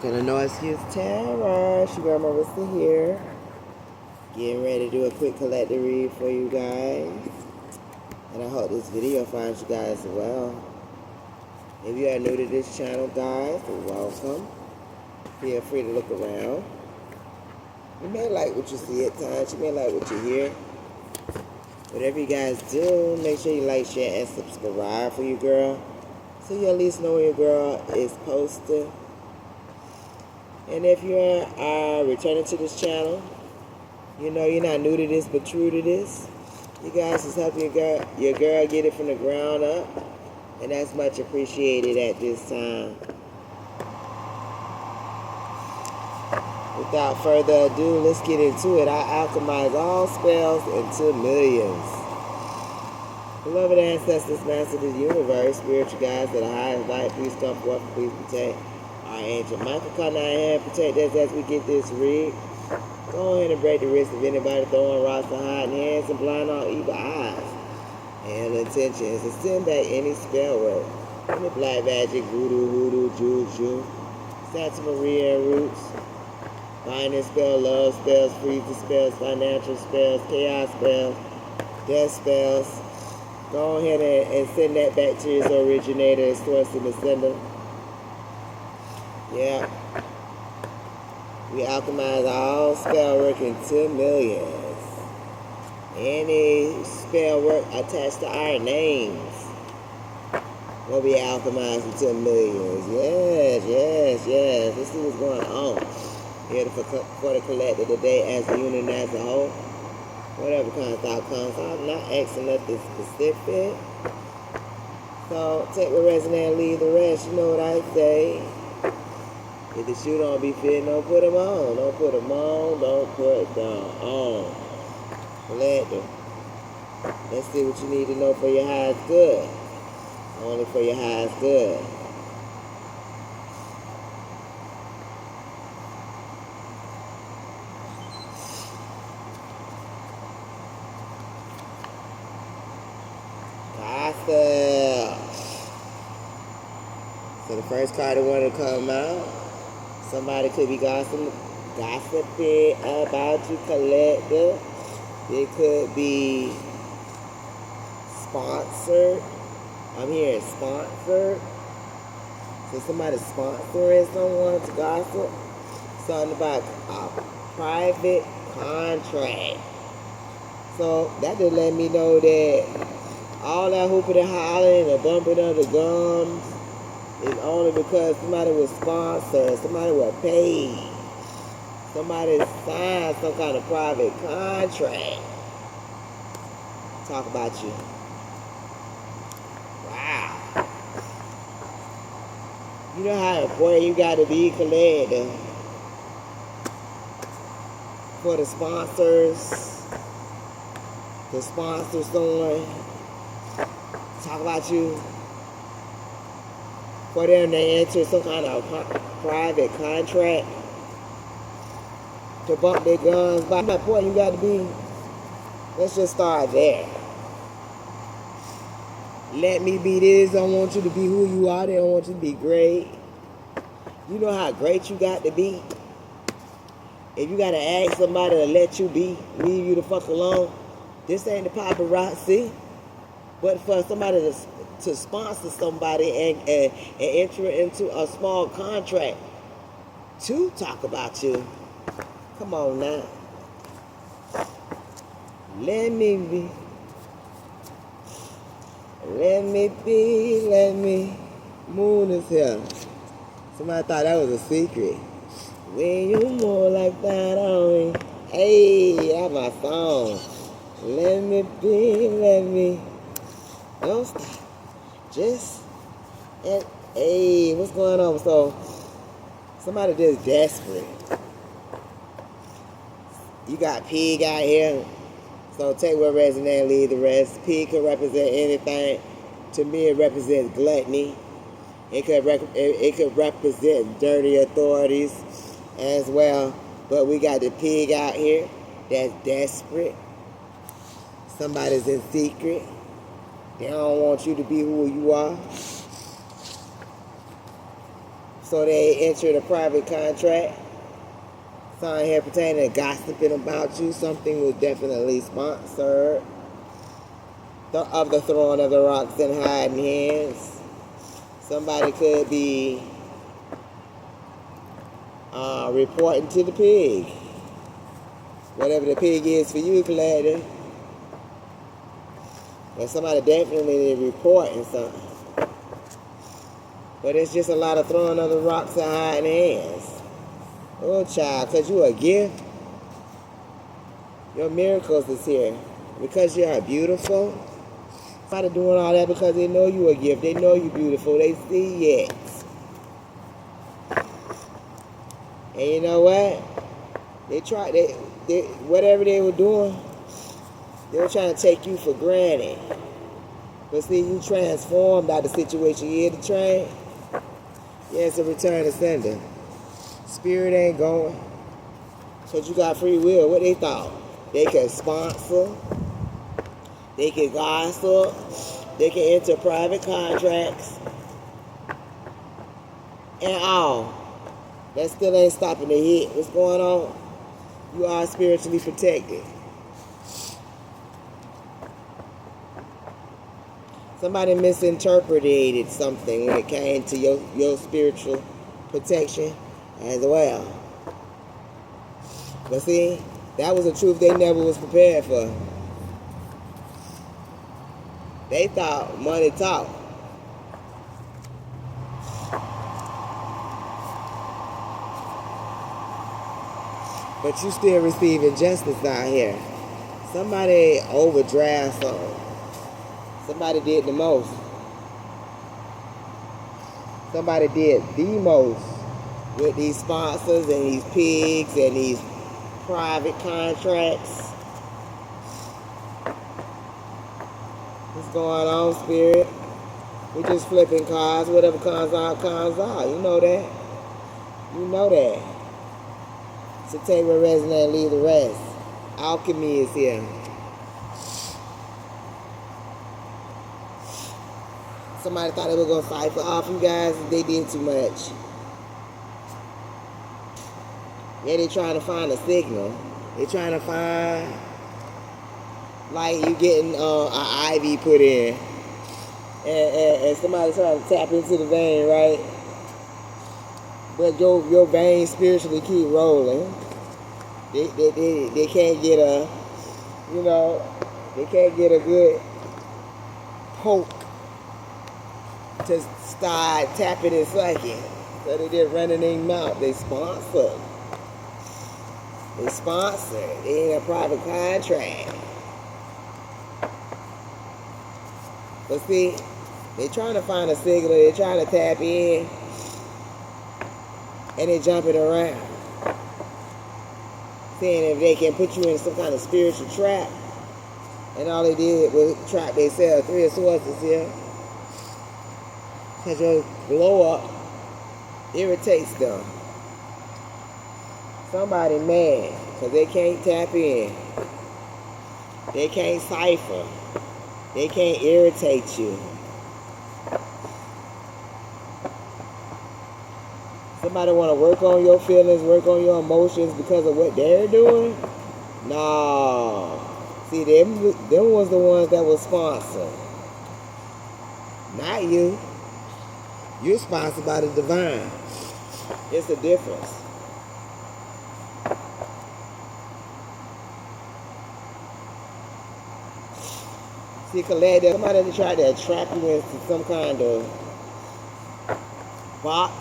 Gonna no excuse Tara. She Grandma Rissa here. Getting ready to do a quick collector read for you guys. And I hope this video finds you guys well. If you are new to this channel, guys, welcome. Feel free to look around. You may like what you see at times. You may like what you hear. Whatever you guys do, make sure you like, share, and subscribe for your girl. So you at least know when your girl is posting. And if you are returning to this channel, you know you're not new to this but true to this. You guys is helping your girl get it from the ground up. And that's much appreciated at this time. Without further ado, let's get into it. I alchemize all spells into millions. Beloved ancestors, masters of the universe, spiritual guides of the highest light, please come forth and please protect our angel Michael. Come down here and protect us as we get this read. Go ahead and break the wrist of anybody throwing rocks or hiding hands and blind all evil eyes and intentions, and send back any spell work, any black magic, voodoo, juju, Santa Maria roots, binding spell, love spells, freezing spells, financial spells, chaos spells, death spells. Go ahead and send that back to its originator, its source, and the sender. Yeah. We alchemize all spell work into millions. Any spell work attached to our names will be alchemized into millions. Yes. Let's see what's going on here for the collective today as a unit and as a whole. Whatever kind of thought comes. I'm not asking nothing specific. So take what resonates and leave the rest. You know what I say. If the shoe don't be fitting, don't put them on. Don't put them on. Don't put them on. Collector. Let's see what you need to know for your highest good. Only for your highest good. Gossip. So the first card that wanted to come out. Somebody could be gossiping about you, collector. It could be sponsored. I'm hearing sponsored. So somebody's sponsoring someone to gossip. Something about a private contract. So that just let me know that all that hooping and hollering and bumping of the gums is only because somebody was sponsored, somebody was paid, somebody signed some kind of private contract. Talk about you. Wow. You know how important you got to be, collector, for the sponsors to sponsor someone. Talk about you. For them to enter some kind of private contract to bump their guns. By that point, you got to be. Let's just start there. Let me be this. I don't want you to be who you are. They don't want you to be great. You know how great you got to be. If you got to ask somebody to let you be, leave you the fuck alone, this ain't the paparazzi. But for somebody to sponsor somebody and enter into a small contract to talk about you. Come on now. Let me moon is here. Somebody thought that was a secret. When you move like that on me. Hey, that's my song. Let me. Don't stop. Just, and hey, what's going on? So, somebody just desperate. You got pig out here. So take what resonates and leave the rest. Pig could represent anything. To me, it represents gluttony. It could represent dirty authorities as well. But we got the pig out here that's desperate. Somebody's in secret. They don't want you to be who you are. So they entered a private contract. Something here pertaining to gossiping about you. Something was definitely sponsored. Of the throwing of the rocks and hiding hands. Somebody could be reporting to the pig. Whatever the pig is for you, Claudia. But somebody definitely reporting something. But it's just a lot of throwing of the rocks and hiding hands. Oh, child, because you a gift. Your miracles is here. Because you are beautiful. Somebody doing all that because they know you a gift. They know you beautiful. They see it. And you know what? They whatever they were doing, they were trying to take you for granted. But see, you transformed out of the situation. You hear the train? Yeah, it's a return to sender. Spirit ain't going. Because you got free will. What they thought? They could sponsor. They could gossip. They can enter private contracts. And all. That still ain't stopping the hit. What's going on? You are spiritually protected. Somebody misinterpreted something when it came to your spiritual protection as well. But see, that was a truth they never was prepared for. They thought money talked. But you still receiving justice out here. Somebody overdraft something. Somebody did the most. Somebody did the most with these sponsors and these pigs and these private contracts. What's going on, Spirit? We just flipping cards. Whatever comes out, comes out. You know that. You know that. So take what resonates and leave the rest. Alchemy is here. Somebody thought they were going to cipher off you guys. They did too much. Yeah, they trying to find a signal. They trying to find, like you getting an IV put in. And somebody trying to tap into the vein, right? But your veins spiritually keep rolling. They can't get a, you know, they can't get a good poke to start tapping and sucking. So they just running their mouth. They sponsored. They sponsored. They in a private contract. But see, they trying to find a signal. They trying to tap in. And they jumping around. Saying if they can put you in some kind of spiritual trap. And all they did was trap themselves. Three of Swords is here. Because your glow up irritates them. Somebody mad because they can't tap in. They can't cipher. They can't irritate you. Somebody want to work on your feelings, work on your emotions because of what they're doing? No. See, them was the ones that was sponsored. Not you. You're sponsored by the divine. It's a difference. See, Kaled, somebody tried to trap you into some kind of box.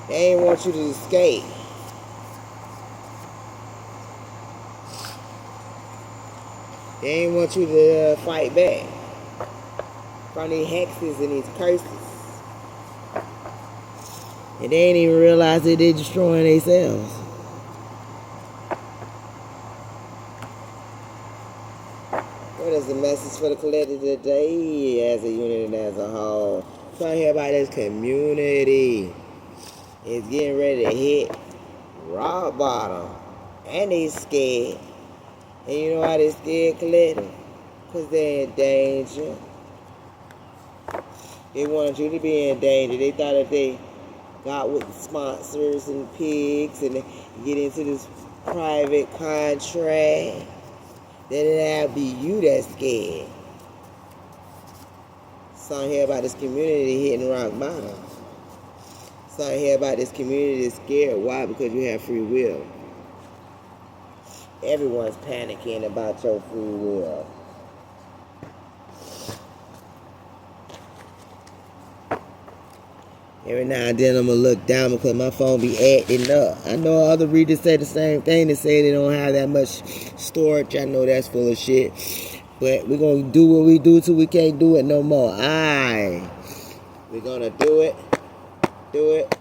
They ain't want you to escape. They ain't want you to fight back from these hexes and these curses. And they ain't even realize that they're destroying themselves. What is the message for the collective today as a unit and as a whole? Trying to hear about this community. It's getting ready to hit rock bottom. And they scared. And you know why they scared, collective? Because they're in danger. They wanted you to be in danger. They thought if they got with sponsors and pigs and get into this private contract, then it'll be you that's scared. Some hear about this community hitting rock bottom. Some hear about this community that's scared. Why? Because you have free will. Everyone's panicking about your free will. Every now and then I'm going to look down because my phone be acting up. I know other readers say the same thing. They say they don't have that much storage. I know that's full of shit. But we're going to do what we do till we can't do it no more. Aye. We're going to do it. Do it.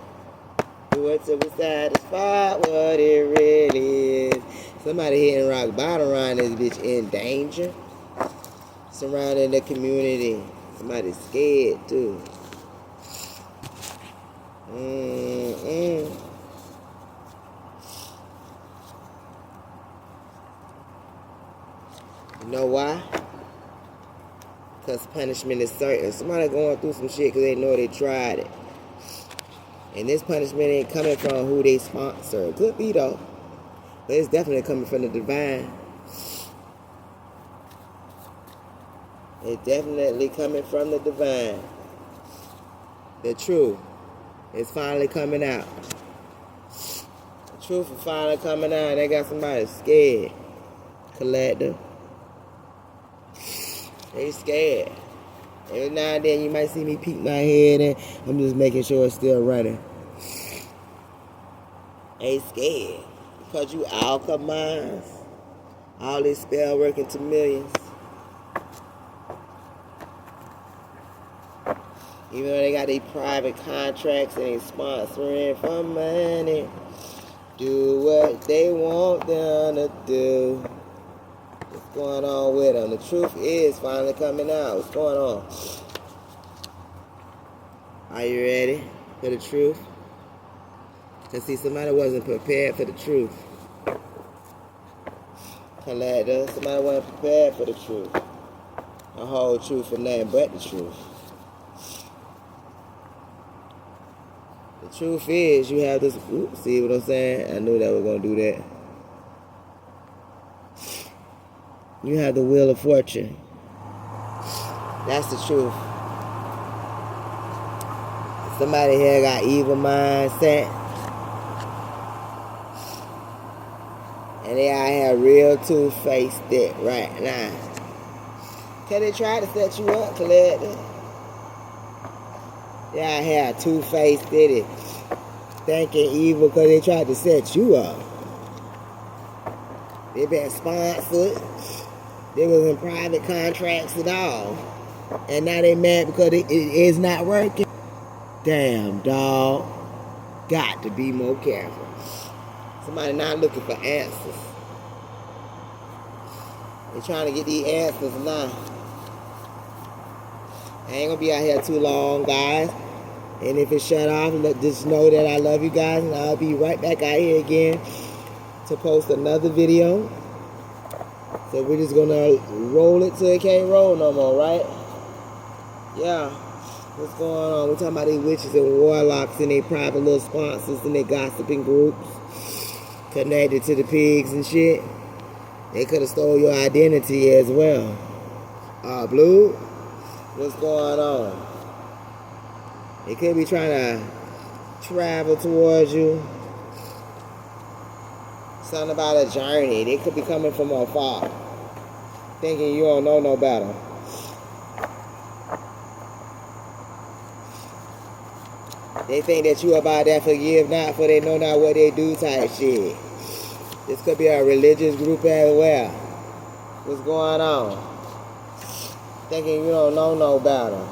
Do it till we satisfy what it really is. Somebody hitting rock bottom around this bitch in danger. Surrounding the community. Somebody's scared too. You know why? Because punishment is certain. Somebody going through some shit because they know they tried it. And this punishment ain't coming from who they sponsor. It could be though. But it's definitely coming from the divine. It's definitely coming from the divine. The truth is finally coming out. The truth is finally coming out. They got somebody scared. Collector. They scared. Every now and then you might see me peek my head and I'm just making sure it's still running. They scared. Because you alchemize all this spell work into millions. Even though they got these private contracts and they sponsoring for money. Do what they want them to do. What's going on with them? The truth is finally coming out. What's going on? Are you ready for the truth? Because see, somebody wasn't prepared for the truth. Collector, somebody wasn't prepared for the truth. The whole truth and nothing but the truth. The truth is, you have this. Oops, see what I'm saying? I knew that was going to do that. You have the wheel of fortune. That's the truth. Somebody here got evil mindset. And they out here real two-faced it right now. Cause they try to set you up, collector. They out here two-faced it, thinking evil because they tried to set you up. They been sponsored. They was in private contracts and all. And now they mad because it is not working. Damn, dog. Got to be more careful. Somebody not looking for answers. They trying to get these answers now. I ain't gonna be out here too long, guys. And if it shut off, just know that I love you guys, and I'll be right back out here again to post another video. So we're just gonna roll it till it can't roll no more, right? Yeah. What's going on? We're talking about these witches and warlocks and their private little sponsors and their gossiping groups connected to the pigs and shit. They could have stole your identity as well. Blue, what's going on? They could be trying to travel towards you. Something about a journey. They could be coming from afar, thinking you don't know no better. They think that you about that forgive not, for they know not what they do type shit. This could be a religious group as well. What's going on? Thinking you don't know no better.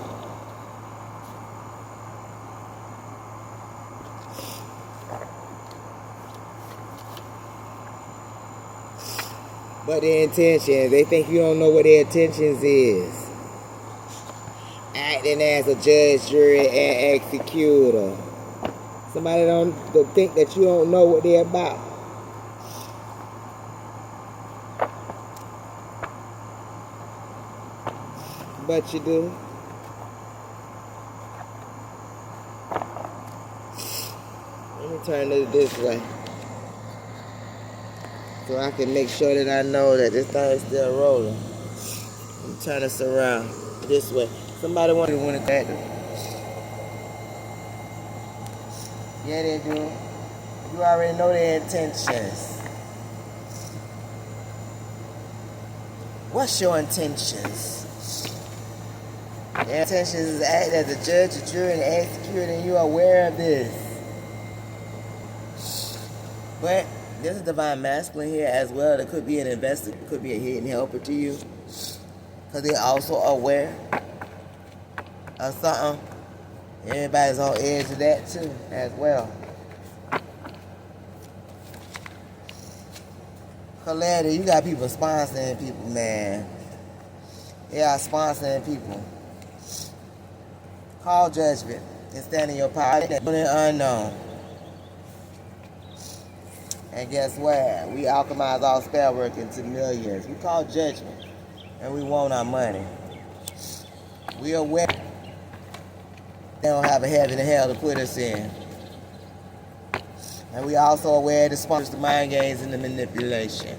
But their intentions, they think you don't know what their intentions is. Acting as a judge, jury, and executor. Somebody don't think that you don't know what they're about. But you do. turn it this way. So I can make sure that I know that this thing is still rolling. And turn this around this way. Somebody wanted to that. Yeah, they do. You already know their intentions. What's your intentions? Their intentions is to act as a judge, a jury, and executor, and you are aware of this. But there's a divine masculine here as well. That could be an investor, could be a hidden helper to you. Because they're also aware of something. Everybody's on edge of that too, as well. Calamity, you got people sponsoring people, man. They are sponsoring people. Call judgment and stand in your power. Unknown. And guess what? We alchemize all spell work into millions. We call judgment, and we want our money. We are aware they don't have a heaven and hell to put us in. And we also aware of the sponsors, the mind games, and the manipulation.